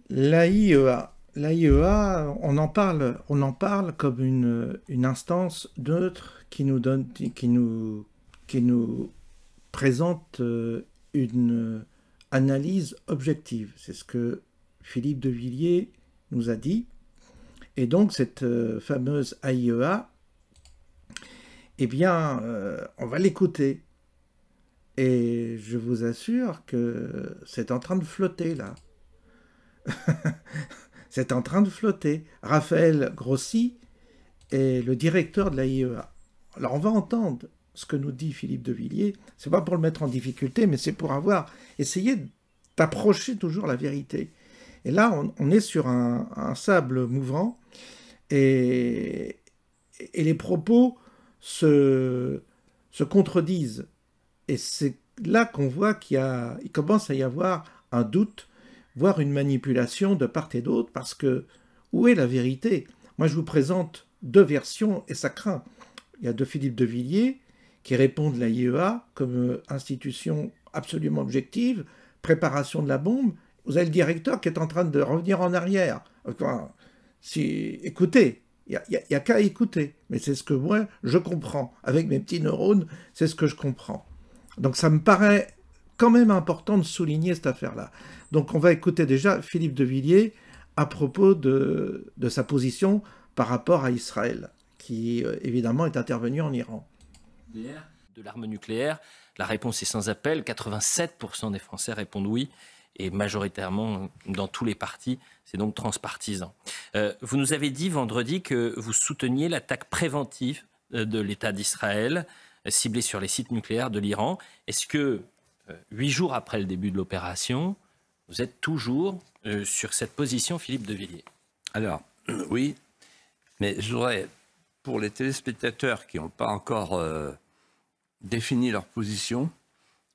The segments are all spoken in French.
L'AIEA. L'AIEA, on en parle comme une instance neutre qui nous présente une analyse objective. C'est ce que Philippe de Villiers nous a dit. Et donc cette fameuse AIEA, eh bien, on va l'écouter. Et je vous assure que c'est en train de flotter là. C'est en train de flotter. Raphaël Grossi est le directeur de l'AIEA. Alors on va entendre ce que nous dit Philippe de Villiers. C'est pas pour le mettre en difficulté, mais c'est pour essayer d'approcher toujours la vérité. Et là, on est sur un sable mouvant et les propos se contredisent. Et c'est là qu'on voit qu'il commence à y avoir un doute, voire une manipulation de part et d'autre, parce que où est la vérité? Moi, je vous présente deux versions, et ça craint. Il y a de Philippe de Villiers, qui répond de l'AIEA comme institution absolument objective, préparation de la bombe. Vous avez le directeur qui est en train de revenir en arrière. Enfin, écoutez, il n'y a qu'à écouter. Mais c'est ce que moi, je comprends. Avec mes petits neurones, c'est ce que je comprends. Donc ça me paraît quand même important de souligner cette affaire-là. Donc on va écouter déjà Philippe de Villiers à propos de sa position par rapport à Israël, qui évidemment est intervenu en Iran. De l'arme nucléaire, la réponse est sans appel. 87% des Français répondent oui, et majoritairement dans tous les partis. C'est donc transpartisan. Vous nous avez dit vendredi que vous souteniez l'attaque préventive de l'État d'Israël, ciblée sur les sites nucléaires de l'Iran. Est-ce que 8 jours après le début de l'opération, vous êtes toujours sur cette position, Philippe de Villiers? Alors, oui, mais je voudrais, pour les téléspectateurs qui n'ont pas encore défini leur position,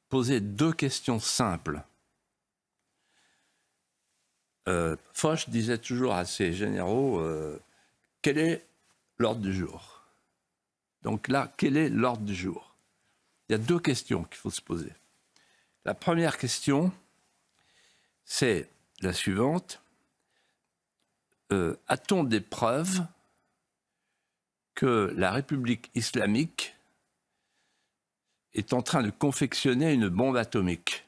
poser deux questions simples. Foch disait toujours à ses généraux, quel est l'ordre du jour? Donc là, quel est l'ordre du jour? Il y a deux questions qu'il faut se poser. La première question, c'est la suivante. A-t-on des preuves que la République islamique est en train de confectionner une bombe atomique?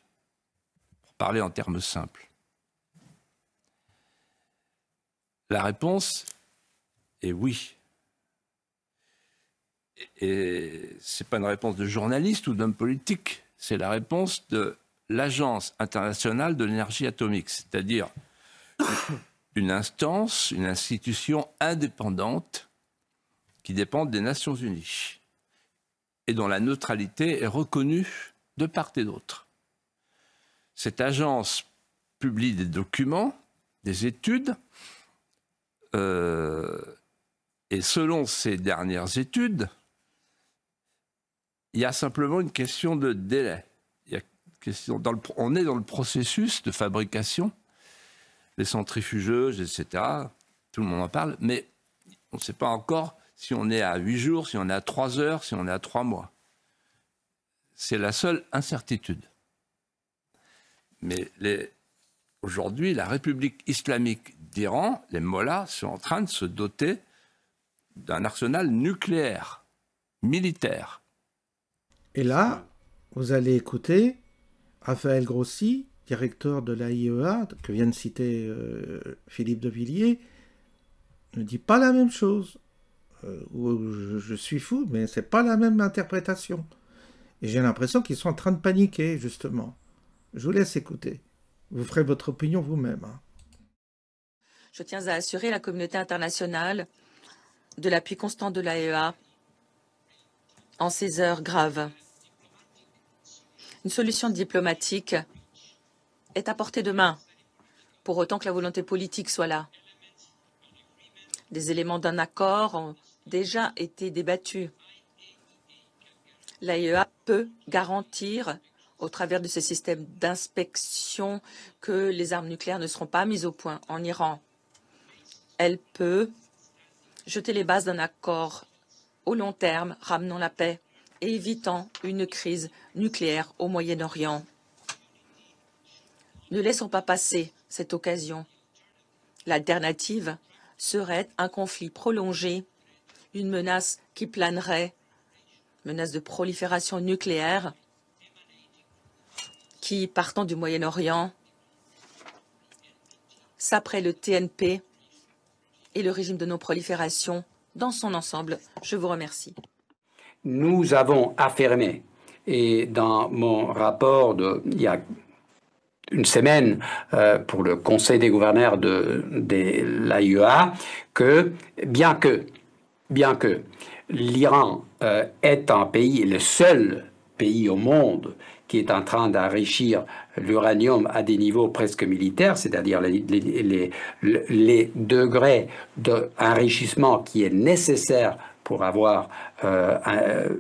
Pour parler en termes simples. La réponse est oui. Et ce n'est pas une réponse de journaliste ou d'homme politique, c'est la réponse de l'Agence internationale de l'énergie atomique, c'est-à-dire une instance, une institution indépendante qui dépend des Nations Unies et dont la neutralité est reconnue de part et d'autre. Cette agence publie des documents, des études, et selon ces dernières études, il y a simplement une question de délai. On est dans le processus de fabrication, les centrifugeuses, etc. Tout le monde en parle, mais on ne sait pas encore si on est à 8 jours, si on est à 3 heures, si on est à 3 mois. C'est la seule incertitude. Mais aujourd'hui, la République islamique d'Iran, les mollahs, sont en train de se doter d'un arsenal nucléaire, militaire. Et là, vous allez écouter Raphaël Grossi, directeur de l'AIEA, que vient de citer Philippe de Villiers, ne dit pas la même chose. Je suis fou, mais c'est pas la même interprétation. Et j'ai l'impression qu'ils sont en train de paniquer, justement. Je vous laisse écouter. Vous ferez votre opinion vous-même. Hein. Je tiens à assurer la communauté internationale de l'appui constant de l'AIEA en ces heures graves. Une solution diplomatique est à portée de main, pour autant que la volonté politique soit là. Des éléments d'un accord ont déjà été débattus. L'AIEA peut garantir, au travers de ce système d'inspection, que les armes nucléaires ne seront pas mises au point en Iran. Elle peut jeter les bases d'un accord au long terme, ramenant la paix et évitant une crise nucléaire au Moyen-Orient. Ne laissons pas passer cette occasion. L'alternative serait un conflit prolongé, une menace qui planerait, menace de prolifération nucléaire, qui, partant du Moyen-Orient, saperait le TNP et le régime de non-prolifération dans son ensemble. Je vous remercie. Nous avons affirmé, et dans mon rapport il y a une semaine pour le Conseil des gouverneurs de l'AIEA, que bien que l'Iran est un pays, le seul pays au monde qui est en train d'enrichir l'uranium à des niveaux presque militaires, c'est-à-dire les degrés d'enrichissement qui est nécessaire pour avoir une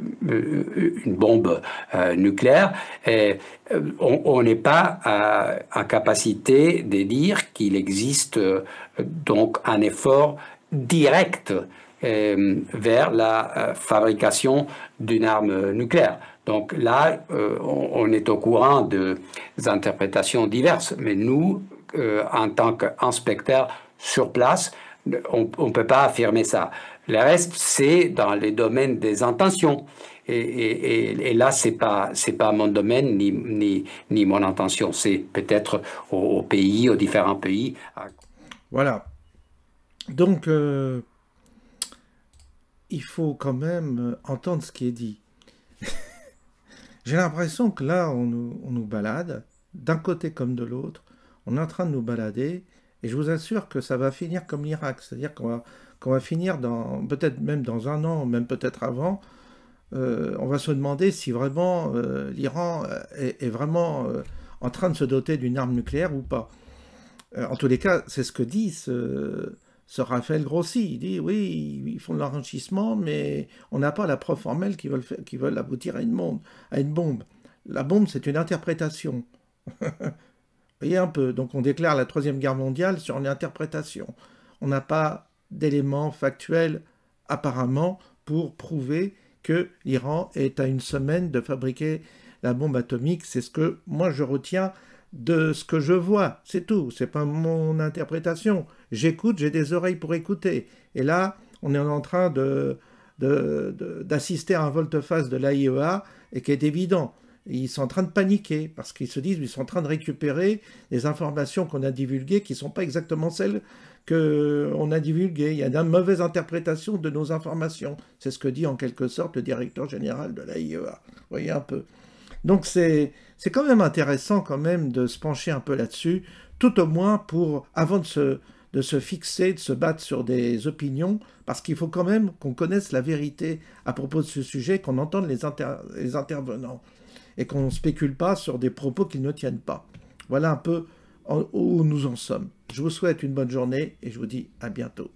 bombe nucléaire, on n'est pas en capacité de dire qu'il existe donc un effort direct vers la fabrication d'une arme nucléaire. Donc là, on est au courant des interprétations diverses, mais nous, en tant qu'inspecteurs sur place, on ne peut pas affirmer ça. Le reste, c'est dans les domaines des intentions. Et là, c'est pas mon domaine ni mon intention. C'est peut-être aux pays, aux différents pays. Voilà. Donc, il faut quand même entendre ce qui est dit. J'ai l'impression que là, on nous balade, d'un côté comme de l'autre. On est en train de nous balader. Et je vous assure que ça va finir comme l'Irak. C'est-à-dire qu'on va finir peut-être même dans un an, même peut-être avant. On va se demander si vraiment l'Iran est vraiment en train de se doter d'une arme nucléaire ou pas. En tous les cas, c'est ce que dit ce Raphaël Grossi. Il dit, oui, ils font de l'enrichissement, mais on n'a pas la preuve formelle qu'ils veulent aboutir à une bombe. La bombe, c'est une interprétation. Vous voyez un peu, donc on déclare la Troisième Guerre mondiale sur une interprétation. On n'a pas d'éléments factuels, apparemment, pour prouver que l'Iran est à une semaine de fabriquer la bombe atomique. C'est ce que moi je retiens de ce que je vois, c'est tout. C'est pas mon interprétation. J'écoute, j'ai des oreilles pour écouter. Et là, on est en train d'assister à un volte-face de l'AIEA et qui est évident. Ils sont en train de paniquer parce qu'ils se disent qu'ils sont en train de récupérer des informations qu'on a divulguées qui ne sont pas exactement celles qu'on a divulguées. Il y a une mauvaise interprétation de nos informations. C'est ce que dit en quelque sorte le directeur général de l'AIEA. Vous voyez un peu. Donc c'est quand même intéressant quand même de se pencher un peu là-dessus, tout au moins avant de se fixer, de se battre sur des opinions, parce qu'il faut quand même qu'on connaisse la vérité à propos de ce sujet, qu'on entende les intervenants. Et qu'on ne spécule pas sur des propos qui ne tiennent pas. Voilà un peu où nous en sommes. Je vous souhaite une bonne journée et je vous dis à bientôt.